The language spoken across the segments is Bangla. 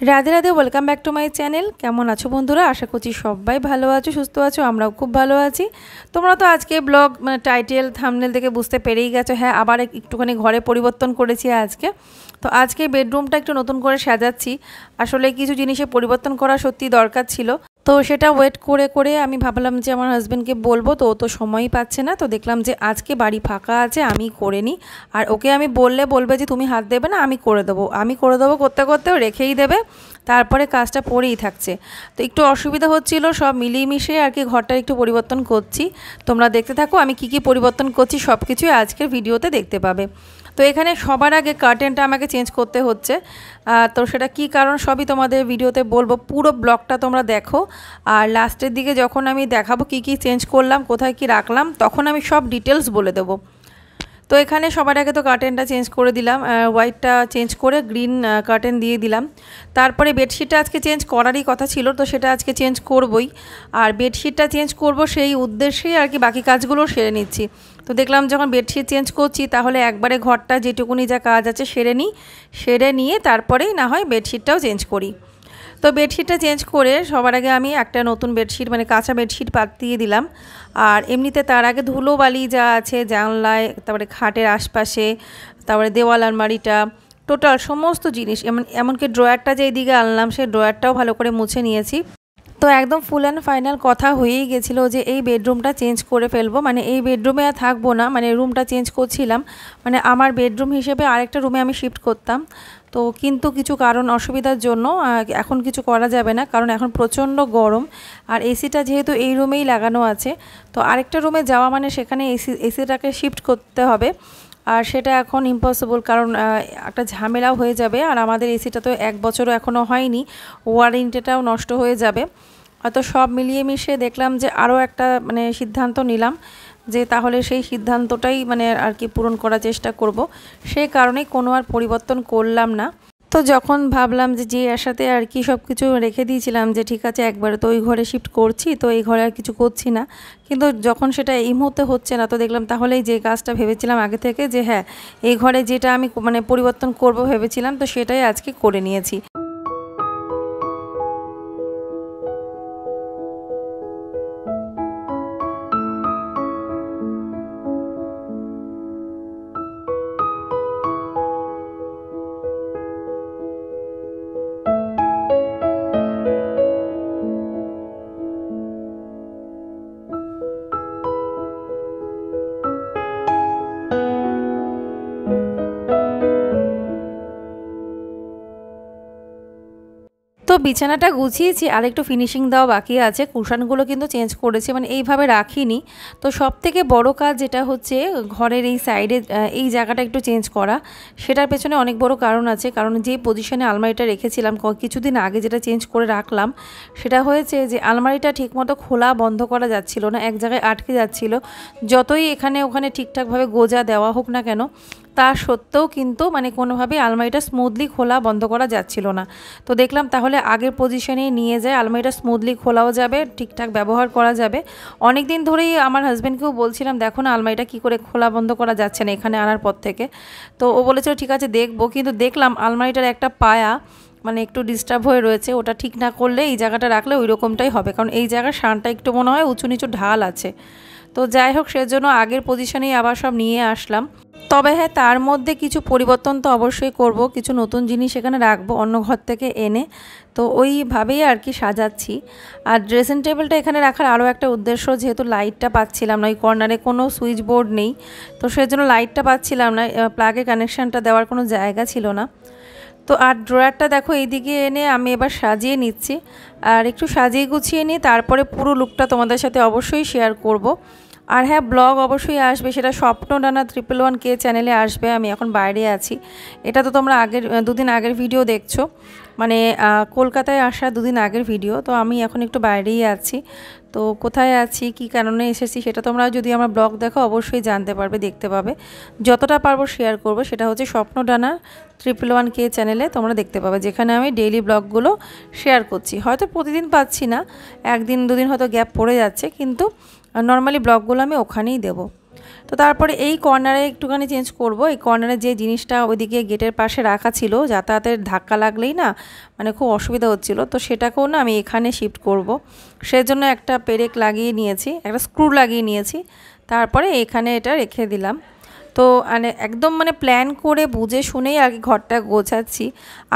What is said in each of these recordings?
Radhe Radhe, welcome back to my channel. কেমন আছো বন্ধুরা? আশা করছি সবাই ভালো আছো, সুস্থ আছো। আমরাও খুব ভালো আছি। তোমরা তো আজকে ব্লগ টাইটেল থাম্বনেল থেকে বুঝতে পেরেই গেছো। হ্যাঁ, আবার একটুখানি ঘরে পরিবর্তন করেছি আজকে। তো আজকে বেডরুমটা একটু নতুন করে সাজাচ্ছি। আসলে কিছু জিনিসে পরিবর্তন করা সত্যি দরকার ছিল। তো সেটা ওয়েট করে করে আমি ভাবলাম যে আমার হাজব্যান্ডকে বলবো, তো ও তো সময়ই পাচ্ছে না। তো দেখলাম যে আজকে বাড়ি ফাঁকা আছে, আমি করে নিই। আর ওকে আমি বলবে যে তুমি হাত দেবে না, আমি করে দেবো করতে করতেও রেখেই দেবে, তারপরে কাজটা পড়েই থাকছে। তো একটু অসুবিধা হচ্ছিল, সব মিলিয়ে মিশিয়ে আর কি ঘরটা একটু পরিবর্তন করছি। তোমরা দেখতে থাকো আমি কি পরিবর্তন করছি, সব কিছুই আজকের ভিডিওতে দেখতে পাবে। তো এখানে সবার আগে কার্টেনটা আমাকে চেঞ্জ করতে হচ্ছে। তো সেটা কি কারণ সবই তোমাদের ভিডিওতে বলবো, পুরো ব্লগটা তোমরা দেখো। আর লাস্টের দিকে যখন আমি দেখাবো কি চেঞ্জ করলাম, কোথায় কি রাখলাম, তখন আমি সব ডিটেলস বলে দেবো। তো এখানে সবার আগে তো কার্টেনটা চেঞ্জ করে দিলাম, হোয়াইটটা চেঞ্জ করে গ্রিন কার্টেন দিয়ে দিলাম। তারপরে বেডশিটটা আজকে চেঞ্জ করারই কথা ছিল, তো সেটা আজকে চেঞ্জ করবই। আর বেডশিটটা চেঞ্জ করব সেই উদ্দেশ্যেই আর কি বাকি কাজগুলো সেরে নিচ্ছি। তো দেখলাম যখন বেডশিট চেঞ্জ করছি, তাহলে একবারে ঘরটা যেটুকুনি যা কাজ আছে সেরে নিয়ে তারপরেই না হয় বেডশিটটাও চেঞ্জ করি। তো বেডশিটটা চেঞ্জ করে সবার আগে আমি একটা নতুন বেডশিট মানে কাঁচা বেডশিট পাতিয়ে দিলাম। আর এমনিতে তার আগে ধুলোবালি যা আছে জানলায়, তারপরে খাটের আশপাশে, তারপরে দেওয়াল আলমারিটা, টোটাল সমস্ত জিনিস, এমনকি ড্রয়ারটা যে এইদিকে আনলাম সেই ড্রয়ারটাও ভালো করে মুছে নিয়েছি। তো একদম ফুল অ্যান্ড ফাইনাল কথা হয়েই গেছিলো যে এই বেডরুমটা চেঞ্জ করে ফেলবো, মানে এই বেডরুমে আর থাকবো না, মানে রুমটা চেঞ্জ করছিলাম, মানে আমার বেডরুম হিসেবে আরেকটা রুমে আমি শিফট করতাম। তো কিন্তু কিছু কারণ অসুবিধার জন্য এখন কিছু করা যাবে না, কারণ এখন প্রচণ্ড গরম। আর এসিটা যেহেতু এই রুমেই লাগানো আছে, তো আরেকটা রুমে যাওয়া মানে সেখানে এসিটাকে শিফট করতে হবে। আর সেটা এখন ইম্পসিবল, কারণ একটা ঝামেলাও হয়ে যাবে। আর আমাদের এসিটা তো 1 বছরও এখনও হয়নি, ওয়ারেন্টিটাও নষ্ট হয়ে যাবে। হয়তো সব মিলিয়ে মিশিয়ে দেখলাম যে আরও একটা মানে সিদ্ধান্ত নিলাম যে তাহলে সেই সিদ্ধান্তটাই মানে আর কি পূরণ করার চেষ্টা করব। সেই কারণেই কোনো আর পরিবর্তন করলাম না। তো যখন ভাবলাম যে আশাতে আর কি সব কিছু রেখে দিয়েছিলাম যে ঠিক আছে একবারে তো ওই ঘরে শিফট করছি, তো এই ঘরে আর কিছু করছি না, কিন্তু যখন সেটা এই মুহূর্তে হচ্ছে না, তো দেখলাম তাহলেই যে কাজটা ভেবেছিলাম আগে থেকে যে হ্যাঁ এই ঘরে যেটা আমি মানে পরিবর্তন করব ভেবেছিলাম, তো সেটাই আজকে করে নিয়েছি। তো বিছানাটা গুছিয়েছি, আর একটু ফিনিশিং দেওয়া বাকি আছে। কুশানগুলো কিন্তু চেঞ্জ করেছি, মানে এইভাবে রাখিনি। তো সব থেকে বড় কাজ যেটা হচ্ছে ঘরের এই সাইডে এই জায়গাটা একটু চেঞ্জ করা। সেটার পেছনে অনেক বড় কারণ আছে, কারণ যে পজিশনে আলমারিটা রেখেছিলাম কিছুদিন আগে, যেটা চেঞ্জ করে রাখলাম, সেটা হয়েছে যে আলমারিটা ঠিকমতো খোলা বন্ধ করা যাচ্ছিল না, এক জায়গায় আটকে যাচ্ছিল। যতই এখানে ওখানে ঠিকঠাকভাবে গোজা দেওয়া হোক না কেন, তা সত্ত্বেও কিন্তু মানে কোনোভাবেই আলমারিটা স্মুথলি খোলা বন্ধ করা যাচ্ছিল না। তো দেখলাম তাহলে আগের পজিশনেই নিয়ে যায়, আলমারিটা স্মুথলি খোলাও যাবে, ঠিকঠাক ব্যবহার করা যাবে। অনেক দিন ধরেই আমার হাজব্যান্ডকেও বলছিলাম দেখো না আলমারিটা কী করে খোলা বন্ধ করা যাচ্ছে না এখানে আনার পর থেকে। তো ও বলেছিল ঠিক আছে দেখবো, কিন্তু দেখলাম আলমারিটার একটা পায়া মানে একটু ডিস্টার্ব হয়ে রয়েছে, ওটা ঠিক না করলে এই জায়গাটা রাখলে ওই রকমটাই হবে, কারণ এই জায়গার শানটা একটু মনে হয় উঁচু নিচু ঢাল আছে। তো যাই হোক, সেজন্য আগের পজিশনেই আবার সব নিয়ে আসলাম। তবে হ্যাঁ, তার মধ্যে কিছু পরিবর্তন তো অবশ্যই করব, কিছু নতুন জিনিস এখানে রাখবো অন্য ঘর থেকে এনে। তো ওইভাবেই আর কি সাজাচ্ছি। আর ড্রেসিং টেবিলটা এখানে রাখার আরও একটা উদ্দেশ্য, যেহেতু লাইটটা পাচ্ছিলাম না, ওই কর্নারে কোনো সুইচ বোর্ড নেই, তো সেজন্য লাইটটা পাচ্ছিলাম না, প্লাগে কানেকশানটা দেওয়ার কোনো জায়গা ছিল না। তো আর ড্রয়ারটা দেখো এইদিকে এনে আমি এবার সাজিয়ে নিচ্ছি, আর একটু সাজিয়ে গুছিয়ে নিয়ে তারপরে পুরো লুকটা তোমাদের সাথে অবশ্যই শেয়ার করব। আর হ্যাঁ, ব্লগ অবশ্যই আসবে, সেটা স্বপ্নডানা 111K চ্যানেলে আসবে। আমি এখন বাইরে আছি, এটা তো তোমরা দুদিন আগের ভিডিও দেখছো, মানে কলকাতায় আসা 2 দিন আগের ভিডিও। তো আমি এখন একটু বাইরেই আছি, তো কোথায় আছি কী কারণে এসেছি সেটা তোমরা যদি আমার ব্লগ দেখো অবশ্যই জানতে পারবে, দেখতে পাবে। যতটা পারবো শেয়ার করব, সেটা হচ্ছে স্বপ্নডানা 111K চ্যানেলে তোমরা দেখতে পাবে, যেখানে আমি ডেইলি ব্লগগুলো শেয়ার করছি। হয়তো প্রতিদিন পাচ্ছি না, 1 দিন 2 দিন হয়তো গ্যাপ পড়ে যাচ্ছে, কিন্তু নর্মালি ব্লগগুলো আমি ওখানেই দেবো। তো তারপরে এই কর্নারে একটুখানি চেঞ্জ করব। এই কর্নারে যে জিনিসটা ওইদিকে গেটের পাশে রাখা ছিল, যাতায়াতের ধাক্কা লাগলেই না মানে খুব অসুবিধা হচ্ছিল, তো সেটাকেও না আমি এখানে শিফট করব। সেজন্য একটা পেরেক লাগিয়ে নিয়েছি, একটা স্ক্রু লাগিয়ে নিয়েছি, তারপরে এখানে এটা রেখে দিলাম। তো মানে একদম মানে প্ল্যান করে বুঝে শুনেই আর কি ঘরটা গোছাচ্ছি।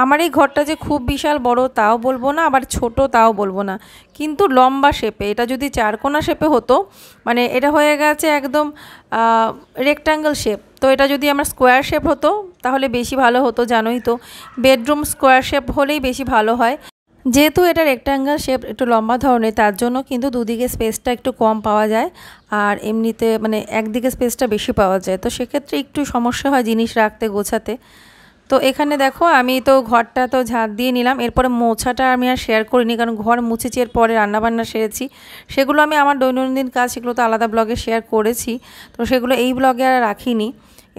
আমার এই ঘরটা যে খুব বিশাল বড় তাও বলবো না, আবার ছোট তাও বলবো না, কিন্তু লম্বা শেপে। এটা যদি চারকোনা শেপে হতো, মানে এটা হয়ে গেছে একদম রেক্ট্যাঙ্গেল শেপ, তো এটা যদি আমার স্কোয়ার শেপ হতো তাহলে বেশি ভালো হতো। জানোই তো বেডরুম স্কোয়ার শেপ হলেই বেশি ভালো হয়। যেহেতু এটা রেক্ট্যাঙ্গেল শেপ, একটু লম্বা ধরনের, তার জন্য কিন্তু দুদিকে স্পেসটা একটু কম পাওয়া যায়, আর এমনিতে মানে একদিকে স্পেসটা বেশি পাওয়া যায়, তো সেক্ষেত্রে একটু সমস্যা হয় জিনিস রাখতে গোছাতে। তো এখানে দেখো আমি তো ঘরটা তো ঝাঁট দিয়ে নিলাম, এরপরে মোছাটা আমি আর শেয়ার করিনি, কারণ ঘর মুছেছি, এরপরে রান্নাবান্না সেরেছি। সেগুলো আমি আমার দৈনন্দিন কাজ, সেগুলো তো আলাদা ব্লগে শেয়ার করেছি, তো সেগুলো এই ব্লগে আর রাখিনি।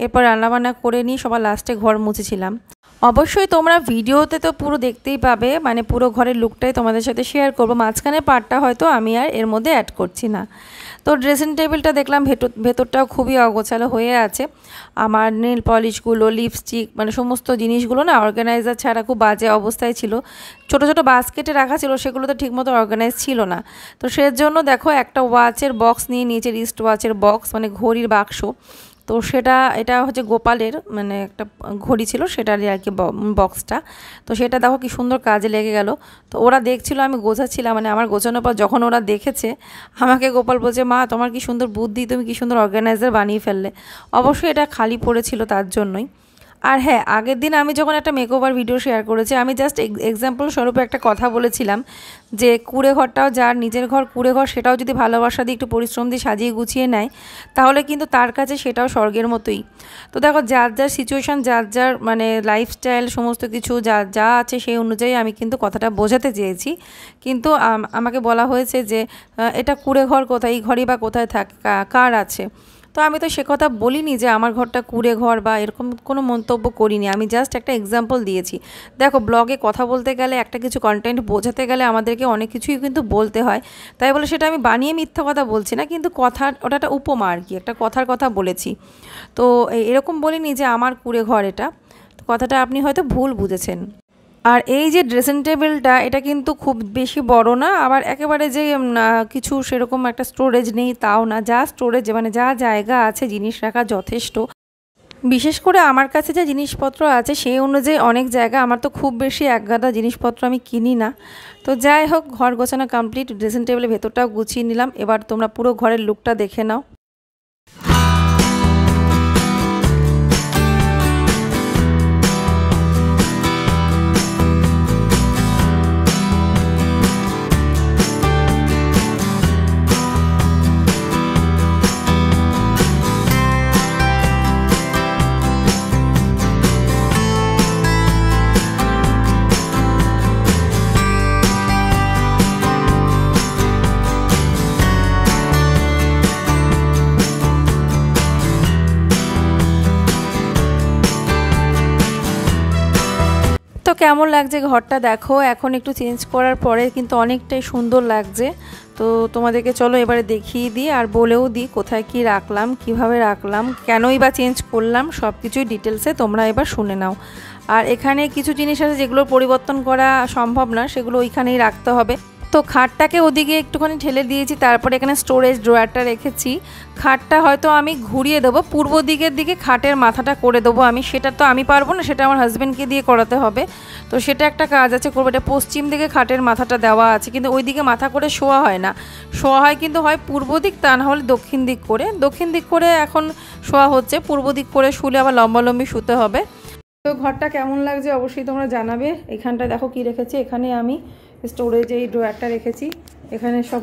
এরপর রান্নাবান্না করে নিয়ে সবার লাস্টে ঘর মুছেছিলাম। অবশ্যই তোমরা ভিডিওতে তো পুরো দেখতেই পাবে, মানে পুরো ঘরের লুকটাই তোমাদের সাথে শেয়ার করব, মাঝখানে পার্টটা হয়তো আমি আর এর মধ্যে অ্যাড করছি না। তো ড্রেসিং টেবিলটা দেখলাম ভেতরটাও খুবই অগোছালো হয়ে আছে। আমার নেল পলিশগুলো, লিপস্টিক, মানে সমস্ত জিনিসগুলো না অর্গানাইজার ছাড়া খুব বাজে অবস্থায় ছিল। ছোট ছোট বাস্কেটে রাখা ছিল, সেগুলো তো ঠিকমতো অর্গানাইজ ছিল না। তো সেজন্য দেখো একটা ওয়াচের বক্স নিয়ে নিয়েছে, রিস্ট ওয়াচের বক্স, মানে ঘড়ির বাক্স। তো এটা হচ্ছে গোপালের মানে একটা ঘড়ি ছিল, সেটারই আর কি বক্সটা। তো সেটা দেখো কি সুন্দর কাজে লেগে গেল। তো ওরা দেখছিল আমি গোছাচ্ছিলাম, মানে আমার গোছানোর পর যখন ওরা দেখেছে, আমাকে গোপাল বলছে, মা তোমার কি সুন্দর বুদ্ধি, তুমি কি সুন্দর অর্গানাইজার বানিয়ে ফেললে। অবশ্যই এটা খালি পড়েছিল তার জন্যই। আর হ্যাঁ, আগের দিন আমি যখন একটা মেকওভার ভিডিও শেয়ার করেছি, আমি জাস্ট এক্সাম্পল স্বরূপে একটা কথা বলেছিলাম যে কুঁড়ে ঘরটাও, যার নিজের ঘর কুঁড়ে ঘর, সেটাও যদি ভালোবাসা দিয়ে একটু পরিশ্রম দিয়ে সাজিয়ে গুছিয়ে নেয়, তাহলে কিন্তু তার কাছে সেটাও স্বর্গের মতোই। তো দেখো যার যার সিচুয়েশান, যার যার মানে লাইফস্টাইল, সমস্ত কিছু যা আছে সেই অনুযায়ী আমি কিন্তু কথাটা বোঝাতে চেয়েছি। কিন্তু আমাকে বলা হয়েছে যে এটা কুঁড়ে ঘর কোথায়, এই ঘরই বা কোথায় কার আছে। তো আমি তো সে কথা বলিনি যে আমার ঘরটা কুঁড়ে ঘর বা এরকম কোনো মন্তব্য করিনি, আমি জাস্ট একটা এক্সাম্পল দিয়েছি। দেখো ব্লগে কথা বলতে গেলে, একটা কিছু কন্টেন্ট বোঝাতে গেলে আমাদেরকে অনেক কিছুই কিন্তু বলতে হয়, তাই বলে সেটা আমি বানিয়ে মিথ্যা কথা বলছি না, কিন্তু ওটা একটা উপমা আর কি, একটা কথার কথা বলেছি। তো এরকম বলিনি যে আমার কুঁড়ে ঘর এটা, তো কথাটা আপনি হয়তো ভুল বুঝেছেন। আর এই যে ড্রেসিং টেবিলটা, এটা কিন্তু খুব বেশি বড় না, আবার একেবারে যে কিছু সেরকম একটা স্টোরেজ নেই তাও না, যা স্টোরেজ মানে যা জায়গা আছে জিনিস রাখা যথেষ্ট। বিশেষ করে আমার কাছে যে জিনিসপত্র আছে সেই অনুযায়ী অনেক জায়গা, আমার তো খুব বেশি একগাদা জিনিসপত্র আমি কিনি না। তো যাই হোক, ঘর গোছানো কমপ্লিট, ড্রেসিং টেবিলের ভেতরটাও গুছিয়ে নিলাম। এবার তোমরা পুরো ঘরের লুকটা দেখে নাও। তো কেমন লাগছে ঘরটা দেখো, এখন একটু চেঞ্জ করার পরে কিন্তু অনেকটাই সুন্দর লাগছে। তো তোমাদেরকে চলো এবারে দেখিয়ে দিই আর বলেও দিই কোথায় কি রাখলাম, কিভাবে রাখলাম, কেনই বা চেঞ্জ করলাম, সব কিছুই ডিটেলসে তোমরা এবার শুনে নাও। আর এখানে কিছু জিনিস আছে যেগুলো পরিবর্তন করা সম্ভব না, সেগুলো ওইখানেই রাখতে হবে। তো খাটটাকে ওদিকে একটুখানি ঠেলে দিয়েছি, তারপরে এখানে স্টোরেজ ড্রয়ারটা রেখেছি। খাটটা হয়তো আমি ঘুরিয়ে দেবো, পূর্ব দিকের দিকে খাটের মাথাটা করে দেবো আমি, সেটা তো আমি পারবো না, সেটা আমার হাজব্যান্ডকে দিয়ে করাতে হবে। তো সেটা একটা কাজ আছে, করবো। এটা পশ্চিম দিকে খাটের মাথাটা দেওয়া আছে, কিন্তু ওই দিকে মাথা করে শোয়া হয় না, শোয়া হয় কিন্তু হয় পূর্ব দিক, তা না হলে দক্ষিণ দিক করে এখন শোয়া হচ্ছে। পূর্ব দিক করে শুলে আবার লম্বালম্বি শুতে হবে। তো ঘরটা কেমন লাগছে অবশ্যই তোমরা জানাবে। এখানটা দেখো কি রেখেছি, এখানে আমি স্টোরেজ এই ড্রয়ারটা রেখেছি, এখানে সব,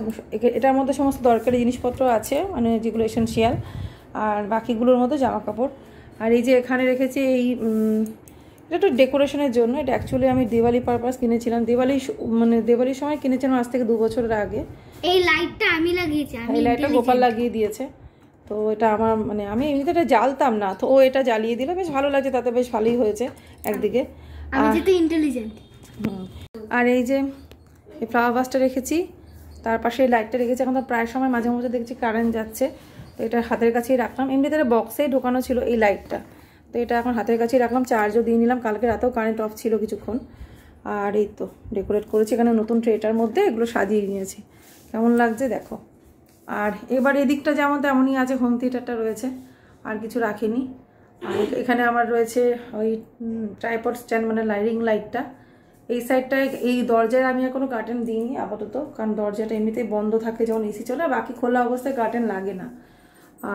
এটার মধ্যে সমস্ত দরকারি জিনিসপত্র আছে, মানে যেগুলো এসেনশিয়াল, আর বাকিগুলোর মধ্যে জামা কাপড়। আর এই যে এখানে রেখেছি এই এটা একটু ডেকোরেশনের জন্য, এটা অ্যাকচুয়ালি আমি দিওয়ালি পারপাস কিনেছিলাম, দিওয়ালির সময় কিনেছিলাম, আজ থেকে 2 বছরের আগে। এই লাইটটা আমি লাগিয়েছি, এই লাইটটা গোপাল লাগিয়ে দিয়েছে। তো এটা আমার মানে আমি এমনিতে এটা জ্বালতাম না, তো ও এটা জ্বালিয়ে দিল, বেশ ভালো লাগছে, তাতে বেশ ভালোই হয়েছে একদিকে। আমি যেহেতু ইন্টেলিজেন্ট। আর এই যে এই ফ্লাওয়ার ভাসটা রেখেছি, তার পাশে এই লাইটটা রেখেছি। এখন তো প্রায় সময় মাঝে মাঝে দেখছি কারেন্ট যাচ্ছে, তো এটা হাতের কাছেই রাখলাম, এমনিতে বক্সেই ঢোকানো ছিল এই লাইটটা, তো এটা এখন হাতের কাছেই রাখলাম, চার্জও দিয়ে নিলাম, কালকে রাতেও কারেন্ট অফ ছিল কিছুক্ষণ। আর এই তো ডেকোরেট করেছি এখানে নতুন ট্রেটার মধ্যে, এগুলো সাজিয়ে নিয়েছি, কেমন লাগছে দেখো। আর এবার এদিকটা যেমন তেমনই আছে, হোম থিয়েটারটা রয়েছে, আর কিছু রাখিনি। আর এখানে আমার রয়েছে ওই ট্রাইপড স্ট্যান্ড, মানে রিং লাইটটা। এই সাইডটায় এই দরজায় আমি আর কোনো কার্টেন দিইনি আপাতত, কারণ দরজাটা এমনিতেই বন্ধ থাকে যখন এসি চলে, বাকি খোলা অবস্থায় কার্টেন লাগে না।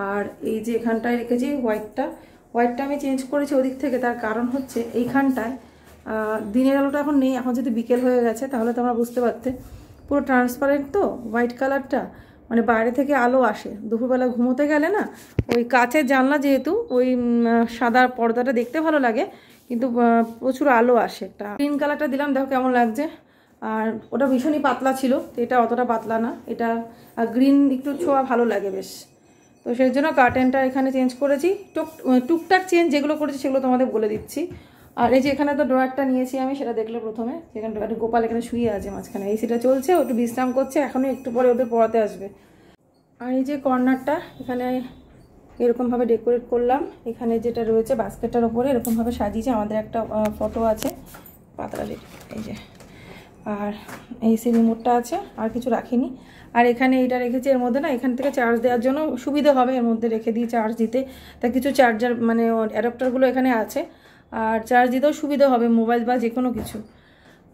আর এই যে এখানটায় রেখেছি হোয়াইটটা আমি চেঞ্জ করেছি ওদিক থেকে, তার কারণ হচ্ছে এইখানটায় দিনের আলোটা এখন নেই, এখন যদি বিকেল হয়ে গেছে তাহলে তোমরা বুঝতে পারতে, পুরো ট্রান্সপারেন্ট তো হোয়াইট কালারটা, মানে বাইরে থেকে আলো আসে, দুপুরবেলা ঘুমোতে গেলে না ওই কাচের জানলা যেহেতু ওই সাদা পর্দাটা দেখতে ভালো লাগে, কিন্তু প্রচুর আলো আসে। একটা গ্রিন কালারটা দিলাম, দেখো কেমন লাগছে। আর ওটা ভীষণই পাতলা ছিল, এটা অতটা পাতলা না, এটা গ্রিন একটু ছোঁয়া ভালো লাগে বেশ। তো সেই জন্য কার্টেনটা এখানে চেঞ্জ করেছি, টুকটাক চেঞ্জ যেগুলো করেছি সেগুলো তোমাদের বলে দিচ্ছি। আর এই যে এখানে তো ড্রয়ারটা নিয়েছি আমি, সেটা দেখলে প্রথমে, যেখানে গোপাল এখানে শুয়ে আছে মাঝখানে, এসিটা চলছে, একটু বিশ্রাম করছে, এখনও একটু পরে ওদের পড়াতে আসবে। আর এই যে কর্নারটা এখানে এরকমভাবে ডেকোরেট করলাম, এখানে যেটা রয়েছে বাস্কেটটার ওপরে এরকমভাবে সাজিয়েছে, আমাদের একটা ফটো আছে পাতলাদের, এই যে। আর এই সি রিমোটটা আছে, আর কিছু রাখিনি। আর এখানে এইটা রেখেছি, এর মধ্যে না এখান থেকে চার্জ দেওয়ার জন্য সুবিধা হবে, এর মধ্যে রেখে দিই চার্জ দিতে, তা কিছু চার্জার মানে অ্যাডাপ্টারগুলো এখানে আছে, আর চার্জ দিতেও সুবিধা হবে মোবাইল বা যে কোনো কিছু।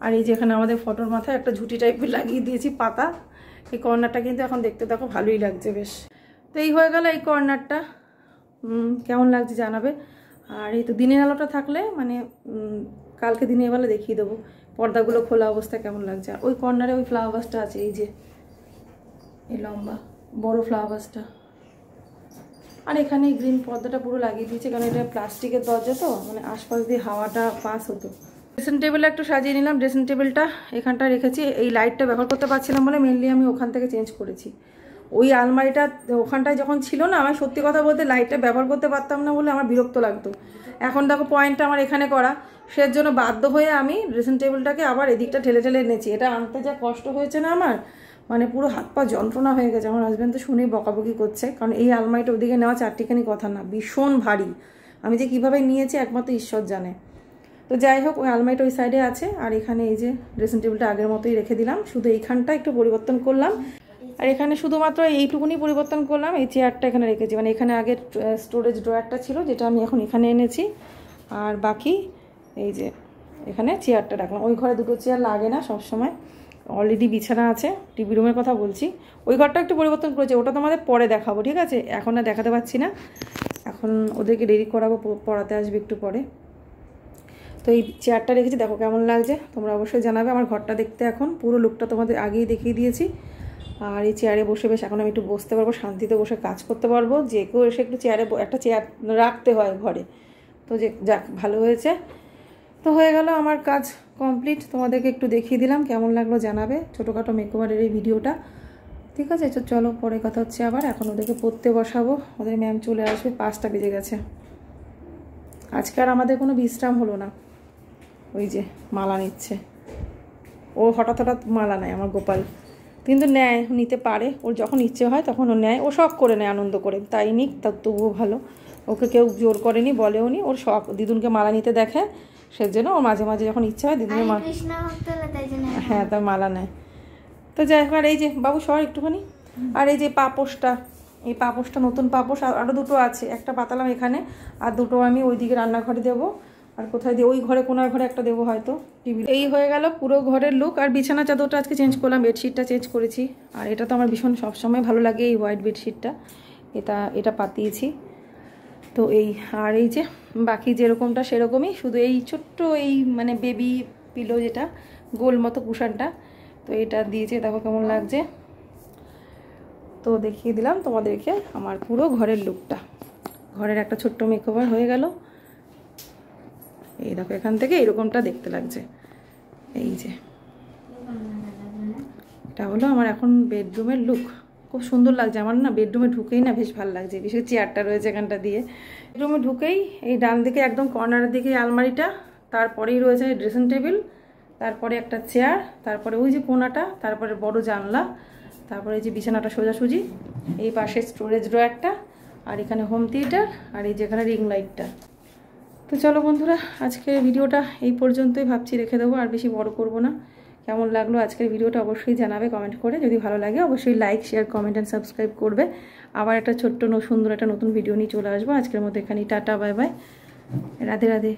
আর এই যে এখানে আমাদের ফটোর মাথায় একটা ঝুঁটি টাইপের লাগিয়ে দিয়েছি পাতা। এই কর্নারটা কিন্তু এখন দেখতে দেখো ভালোই লাগছে বেশ। তো এই হয়ে গেল এই কর্নারটা, কেমন লাগছে জানাবে। আর এই তো দিনের আলোটা থাকলে মানে কালকে দিনের বেলা দেখিয়ে দেবো পর্দাগুলো খোলা অবস্থা কেমন লাগছে। আর ওই কর্নারে ওই ফ্লাওয়ার ভাসটা আছে, এই যে এই লম্বা বড় ফ্লাওয়ার ভাসটা। আর এখানে এই গ্রিন পর্দাটা পুরো লাগিয়ে দিয়েছে, কারণ এটা প্লাস্টিকের দরজা তো, মানে আশপাশ দিয়ে হাওয়াটা পাস হতো। ড্রেসিং টেবিলটা একটু সাজিয়ে নিলাম, ড্রেসিং টেবিলটা এখানটা রেখেছি, এই লাইটটা ব্যবহার করতে পারছিলাম বলে মেনলি আমি ওখান থেকে চেঞ্জ করেছি। ওই আলমারিটা ওখানটায় যখন ছিল না, আমার সত্যি কথা বলতে লাইটটা ব্যবহার করতে পারতাম না বলে আমার বিরক্ত লাগতো। এখন দেখো পয়েন্টটা আমার এখানে করা, সের জন্য বাধ্য হয়ে আমি ড্রেসিং টেবিলটাকে আবার এদিকটা ঠেলে ঠেলে এনেছি। এটা আনতে যা কষ্ট হয়েছে না আমার, মানে পুরো হাত পা যন্ত্রণা হয়ে গেছে। আমার হাজব্যান্ড তো শুনেই বকাবকি করছে, কারণ এই আলমারিটা ওদিকে নেওয়া চারটিখানি কথা না, ভীষণ ভারী। আমি যে কীভাবে নিয়েছি একমাত্র ঈশ্বর জানে। তো যাই হোক, ওই আলমারিটা ওই সাইডে আছে, আর এখানে এই যে ড্রেসিং টেবিলটা আগের মতোই রেখে দিলাম, শুধু এইখানটা একটু পরিবর্তন করলাম। আর এখানে শুধুমাত্র এইটুকুনি পরিবর্তন করলাম, এই চেয়ারটা এখানে রেখেছি, মানে এখানে আগে স্টোরেজ ড্রয়ারটা ছিল যেটা আমি এখন এখানে এনেছি। আর বাকি এই যে এখানে চেয়ারটা রাখলাম, ওই ঘরে দুটো চেয়ার লাগে না সব সময়, অলরেডি বিছানা আছে, টিভি রুমের কথা বলছি। ওই ঘরটা একটু পরিবর্তন করেছে, ওটা তোমাদের পরে দেখাবো, ঠিক আছে? এখন আর দেখাতে পারছি না, এখন ওদেরকে দেরি করাবো, পড়াতে আসবে একটু পরে। তো এই চেয়ারটা রেখেছি, দেখো কেমন লাগছে, তোমরা অবশ্যই জানাবে। আমার ঘরটা দেখতে এখন পুরো লুকটা তোমাদের আগেই দেখিয়ে দিয়েছি। আর এই চেয়ারে বসে বেশ এখন আমি একটু বসতে পারবো, শান্তিতে বসে কাজ করতে পারবো। যে কেউ এসে একটু চেয়ারে, একটা চেয়ার রাখতে হয় ঘরে, তো যে যাক ভালো হয়েছে। তো হয়ে গেল আমার কাজ কমপ্লিট, তোমাদেরকে একটু দেখিয়ে দিলাম, কেমন লাগলো জানাবে ছোটোখাটো মেকওভারের এই ভিডিওটা, ঠিক আছে? তো চলো পরে কথা হচ্ছে আবার। এখন ওদেরকে পড়তে বসাবো, ওদের ম্যাম চলে আসবে, 5টা বেজে গেছে। আজকে আর আমাদের কোনো বিশ্রাম হলো না। ওই যে মালা নিচ্ছে, ও হঠাৎ হঠাৎ মালা নেয় আমার গোপাল, কিন্তু নেয়, নিতে পারে, ওর যখন ইচ্ছে হয় তখন ও নেয়, ও শখ করে নেয় আনন্দ করে, তাই নিক, তার তবুও ভালো, ওকে কেউ জোর করেনি, বলেও নি, ওর শখ দিদুনকে মালা নিতে দেখে, সেজন্য ওর মাঝে মাঝে যখন ইচ্ছা হয় দিদুনের মালা, হ্যাঁ তার মালা নেয়। তো যাই হোক, আর এই যে বাবু সর একটুখানি, আর এই যে পাপোশটা, এই পাপোশটা নতুন পাপোশ, আরও দুটো আছে, একটা পাতালাম এখানে, আর দুটো আমি ওইদিকে রান্নাঘরে দেবো, আর কোথায় দিয়ে ওই ঘরে কোনার ঘরে একটা দেবো হয়তো টিভি। এই হয়ে গেল পুরো ঘরের লুক। আর বিছানা চাদরটা আজকে চেঞ্জ করলাম, বেডশিটটা চেঞ্জ করেছি, আর এটা তো আমার ভীষণ সবসময় ভালো লাগে, এই হোয়াইট বেডশিটটা, এটা পাতিয়েছি। তো এই, আর এই যে বাকি যেরকমটা সেরকমই, শুধু এই ছোট্ট এই মানে বেবি পিলো যেটা গোল মতো কুশানটা, তো এটা দিয়েছে, দেখো কেমন লাগছে। তো দেখিয়ে দিলাম তোমাদেরকে আমার পুরো ঘরের লুকটা, ঘরের একটা ছোট্ট মেকওভার হয়ে গেল। এই দেখো এখান থেকে এরকমটা দেখতে লাগছে, এই যে এটা হলো আমার এখন বেডরুমের লুক, খুব সুন্দর লাগছে আমার না, বেডরুমে ঢুকেই না বেশ ভালো লাগছে, বিশেষ চেয়ারটা রয়েছে এখানটা দিয়ে। বেডরুমে ঢুকেই এই ডান দিকে একদম কর্নারের দিকে আলমারিটা, তারপরেই রয়েছে ড্রেসিং টেবিল, তারপরে একটা চেয়ার, তারপরে ওই যে কোনাটা, তারপরে বড় জানলা, তারপরে এই যে বিছানাটা সোজাসুজি, এই পাশে স্টোরেজ ড্রয়ারটা, আর এখানে হোম থিয়েটার, আর এই যেখানে রিং লাইটটা। তো চলো বন্ধুরা, আজকের ভিডিওটা এই পর্যন্তই ভাবছি রেখে দেবো, আর বেশি বড় করব না। কেমন লাগলো আজকের ভিডিওটা অবশ্যই জানাবে কমেন্ট করে। যদি ভালো লাগে অবশ্যই like, share, comment and subscribe করবে। আবার একটা ছোট্ট সুন্দর একটা নতুন ভিডিও নিয়ে চলে আসবো। আজকের মতো এখানেই tata, bye bye, Radhe Radhe.